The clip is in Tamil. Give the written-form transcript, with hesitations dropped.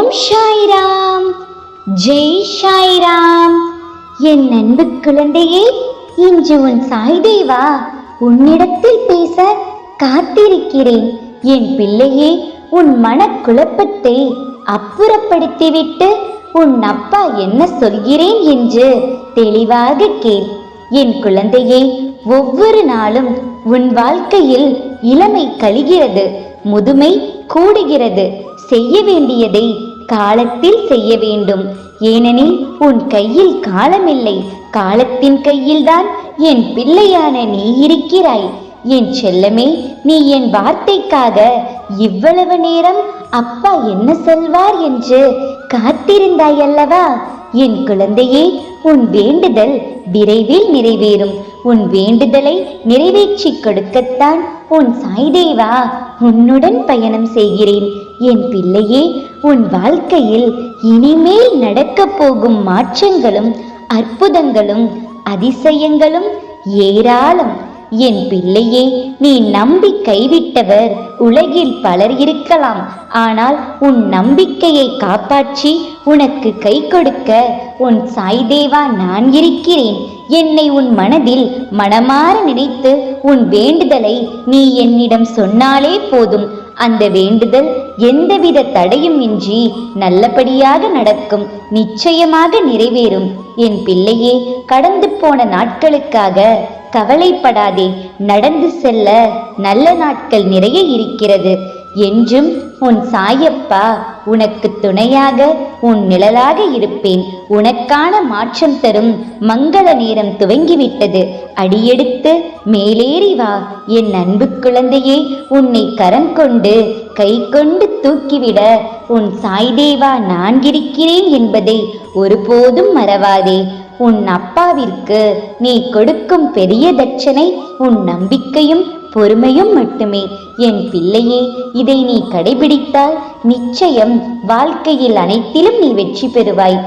ஓம் சாய்ராம். ஜெய் சாய்ராம். என் அன்பு குழந்தையே, இன்று உன் சாய்தேவா உன்னிடத்தில் பேச காத்திருக்கிறேன். என் பிள்ளையே, உன் மனக்குழப்பத்தை அப்புறப்படுத்திவிட்டு உன் அப்பா என்ன சொல்கிறேன் என்று தெளிவாக கேள். என் குழந்தையே, ஒவ்வொரு நாளும் உன் வாழ்க்கையில் இளமை கழிகிறது, முதுமை கூடுகிறது. செய்ய வேண்டியதை காலத்தில் செய்ய வேண்டும். ஏனெனில் உன் கையில் காலமில்லை, காலத்தின் கையில்தான் என் பிள்ளையான நீ இருக்கிறாய். என் செல்லமே, நீ என் வார்த்தைக்காக இவ்வளவு நேரம் அப்பா என்ன சொல்வார் என்று காத்திருந்தாய் அல்லவா? என் குழந்தையே, உன் வேண்டுதல் விரைவில் நிறைவேறும். உன் வேண்டுதலை நிறைவேற்றி கொடுக்கத்தான் உன் சாய்தேவா உன்னுடன் பயணம் செய்கிறேன். என் பிள்ளையே, உன் வாழ்க்கையில் இனிமேல் நடக்கப் போகும் மாற்றங்களும் அற்புதங்களும் அதிசயங்களும் ஏராளம். என் பிள்ளையே, நீ நம்பி கைவிட்டவர் உலகில் பலர் இருக்கலாம். ஆனால் உன் நம்பிக்கையை காப்பாற்றி உனக்கு கை கொடுக்க உன் சாய்தேவா நான் இருக்கிறேன். என்னை உன் மனதில் மனமாற நினைத்து உன் வேண்டுதலை நீ என்னிடம் சொன்னாலே போதும். அந்த வேண்டுதல் எந்தவித தடையும் இன்றி நல்லபடியாக நடக்கும், நிச்சயமாக நிறைவேறும். என் பிள்ளையே, கடந்து போன நாட்களுக்காக கவலைப்படாதே. நடந்து செல்ல நல்ல நாட்கள் நிறைய இருக்கிறது. என்றும் உன் சாயப்பா உனக்கு துணையாக உன் நிழலாக இருப்பேன். உனக்கான மாற்றம் தரும் மங்கள நேரம் துவங்கிவிட்டது. அடியெடுத்து மேலேறி வா. என் அன்பு குழந்தையே, உன்னை கரம் கொண்டு கை கொண்டு தூக்கிவிட உன் சாய்தேவா நான் இருக்கிறேன் என்பதை ஒருபோதும் மறவாதே. உன் அப்பாவிற்கு நீ கொடுக்கும் பெரிய தட்சணை உன் நம்பிக்கையும் பொறுமையும் மட்டுமே. என் பிள்ளையே, இதை நீ கடைபிடித்தால் நிச்சயம் வாழ்க்கையில் அனைத்திலும் நீ வெற்றி பெறுவாய்.